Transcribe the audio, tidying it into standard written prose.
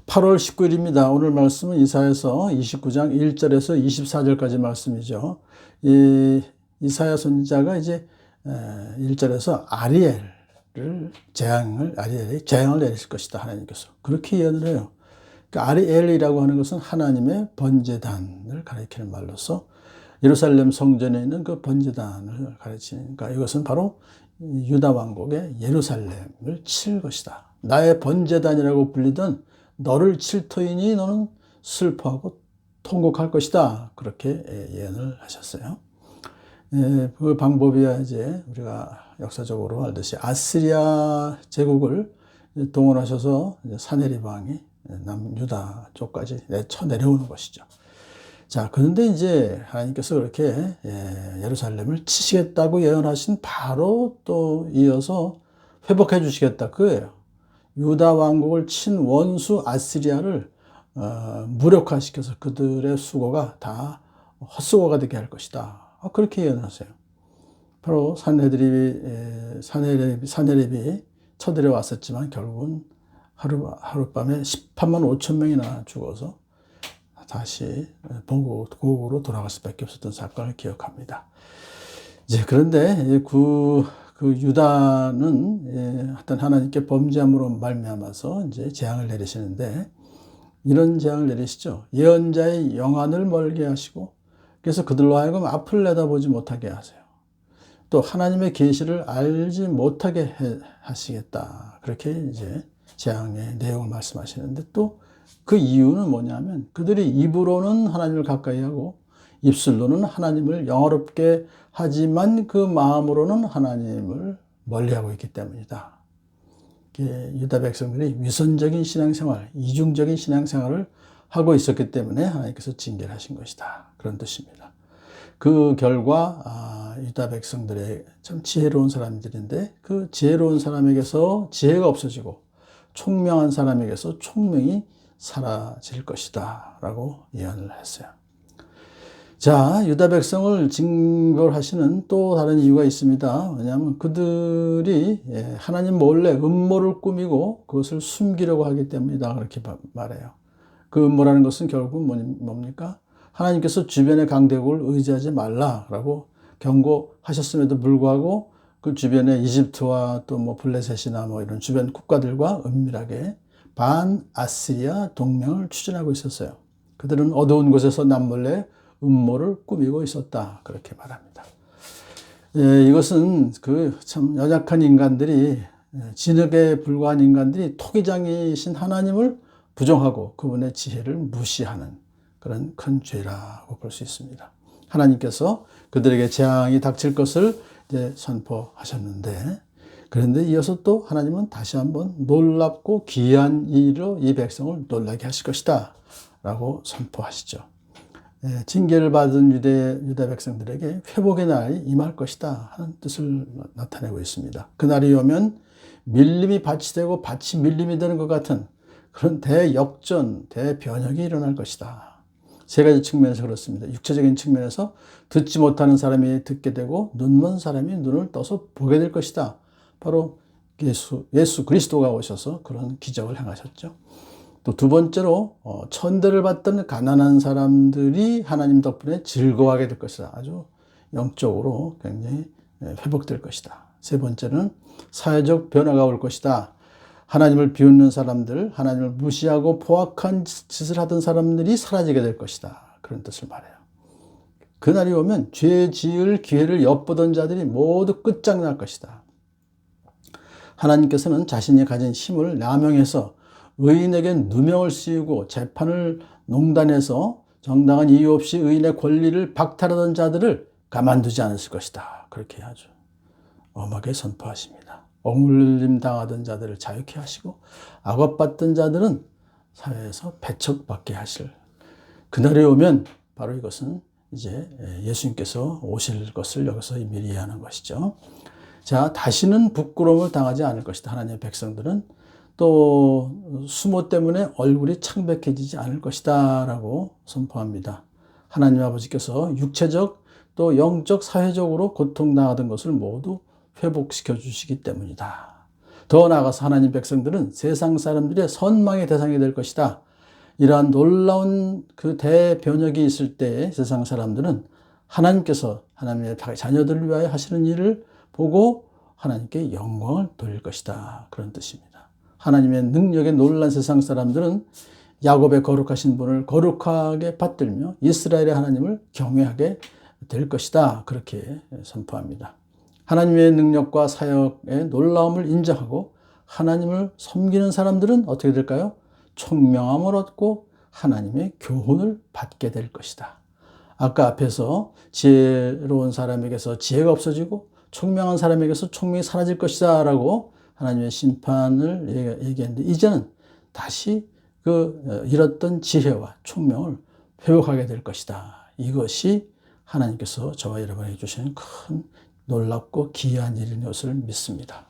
8월 19일입니다. 오늘 말씀은 이사야서 29장 1절에서 24절까지 말씀이죠. 이 이사야 선지자가 이제 1절에서 아리엘이 재앙을 내리실 것이다, 하나님께서. 그렇게 예언을 해요. 그러니까 아리엘이라고 하는 것은 하나님의 번제단을 가리키는 말로서 예루살렘 성전에 있는 그 번제단을 가르치니까 이것은 바로 유다 왕국의 예루살렘을 칠 것이다. 나의 번제단이라고 불리던 너를 칠 터이니 너는 슬퍼하고 통곡할 것이다. 그렇게 예언을 하셨어요. 그 방법이야 이제 우리가 역사적으로 알듯이 아시리아 제국을 동원하셔서 사네립 왕이 남유다 쪽까지 쳐내려오는 것이죠. 자, 그런데 이제 하나님께서 그렇게 예루살렘을 치시겠다고 예언하신 바로 또 이어서 회복해 주시겠다, 그거예요. 유다 왕국을 친 원수 아시리아를 무력화시켜서 그들의 수고가 다 헛수고가 되게 할 것이다. 그렇게 예언하세요. 바로 사내립이 쳐들어왔었지만 결국은 하룻밤에 18만 5천 명이나 죽어서 다시 고국으로 돌아갈 수밖에 없었던 사건을 기억합니다. 이제 그런데 그 유다는 어떤 하나님께 범죄함으로 말미암아서 이제 재앙을 내리시는데, 이런 재앙을 내리시죠. 예언자의 영안을 멀게 하시고, 그래서 그들로 하여금 앞을 내다보지 못하게 하세요. 또 하나님의 계시를 알지 못하게 하시겠다. 그렇게 이제 재앙의 내용을 말씀하시는데, 또 그 이유는 뭐냐면 그들이 입으로는 하나님을 가까이 하고 입술로는 하나님을 영화롭게 하지만 그 마음으로는 하나님을 멀리하고 있기 때문이다. 유다 백성들이 위선적인 신앙생활, 이중적인 신앙생활을 하고 있었기 때문에 하나님께서 징계를 하신 것이다. 그런 뜻입니다. 그 결과 유다 백성들의 참 지혜로운 사람들인데 그 지혜로운 사람에게서 지혜가 없어지고 총명한 사람에게서 총명이 사라질 것이다 라고 예언을 했어요. 자, 유다 백성을 징벌하시는 또 다른 이유가 있습니다. 왜냐하면 그들이 하나님 몰래 음모를 꾸미고 그것을 숨기려고 하기 때문이다, 그렇게 말해요. 그 음모라는 것은 결국 뭡니까? 하나님께서 주변의 강대국을 의지하지 말라라고 경고하셨음에도 불구하고 그 주변에 이집트와 또 블레셋이나 이런 주변 국가들과 은밀하게 반아시리아 동맹을 추진하고 있었어요. 그들은 어두운 곳에서 남몰래 음모를 꾸미고 있었다, 그렇게 말합니다. 이것은 참 연약한 인간들이, 진흙에 불과한 인간들이 토기장이신 하나님을 부정하고 그분의 지혜를 무시하는 그런 큰 죄라고 볼 수 있습니다. 하나님께서 그들에게 재앙이 닥칠 것을 이제 선포하셨는데, 그런데 이어서 또 하나님은 다시 한번 놀랍고 귀한 일로 이 백성을 놀라게 하실 것이다 라고 선포하시죠. 징계를 받은 유다 백성들에게 회복의 날이 임할 것이다 하는 뜻을 나타내고 있습니다. 그날이 오면 밀림이 밭이 되고 밭이 밀림이 되는 것 같은 그런 대역전, 대변혁이 일어날 것이다. 세 가지 측면에서 그렇습니다. 육체적인 측면에서 듣지 못하는 사람이 듣게 되고 눈먼 사람이 눈을 떠서 보게 될 것이다. 바로 예수 그리스도가 오셔서 그런 기적을 행하셨죠. 또 두 번째로 천대를 받던 가난한 사람들이 하나님 덕분에 즐거워하게 될 것이다. 아주 영적으로 굉장히 회복될 것이다. 세 번째는 사회적 변화가 올 것이다. 하나님을 비웃는 사람들, 하나님을 무시하고 포악한 짓을 하던 사람들이 사라지게 될 것이다. 그런 뜻을 말해요. 그날이 오면 죄 지을 기회를 엿보던 자들이 모두 끝장날 것이다. 하나님께서는 자신이 가진 힘을 남용해서 의인에게 누명을 씌우고 재판을 농단해서 정당한 이유 없이 의인의 권리를 박탈하던 자들을 가만두지 않으실 것이다. 그렇게 아주 엄하게 선포하십니다. 억눌림 당하던 자들을 자유케 하시고 악업받던 자들은 사회에서 배척받게 하실 그날이 오면 바로 이것은 이제 예수님께서 오실 것을 여기서 미리 이해하는 것이죠. 자, 다시는 부끄러움을 당하지 않을 것이다. 하나님의 백성들은 또 수모 때문에 얼굴이 창백해지지 않을 것이다 라고 선포합니다. 하나님 아버지께서 육체적 또 영적 사회적으로 고통당하던 것을 모두 회복시켜 주시기 때문이다. 더 나아가서 하나님 백성들은 세상 사람들의 선망의 대상이 될 것이다. 이러한 놀라운 그 대변혁이 있을 때 세상 사람들은 하나님께서 하나님의 자녀들을 위하여 하시는 일을 보고 하나님께 영광을 돌릴 것이다. 그런 뜻입니다. 하나님의 능력에 놀란 세상 사람들은 야곱의 거룩하신 분을 거룩하게 받들며 이스라엘의 하나님을 경외하게 될 것이다. 그렇게 선포합니다. 하나님의 능력과 사역의 놀라움을 인정하고 하나님을 섬기는 사람들은 어떻게 될까요? 총명함을 얻고 하나님의 교훈을 받게 될 것이다. 아까 앞에서 지혜로운 사람에게서 지혜가 없어지고 총명한 사람에게서 총명이 사라질 것이다 라고 하나님의 심판을 얘기했는데, 이제는 다시 잃었던 지혜와 총명을 회복하게 될 것이다. 이것이 하나님께서 저와 여러분에게 주시는 큰 놀랍고 기이한 일인 것을 믿습니다.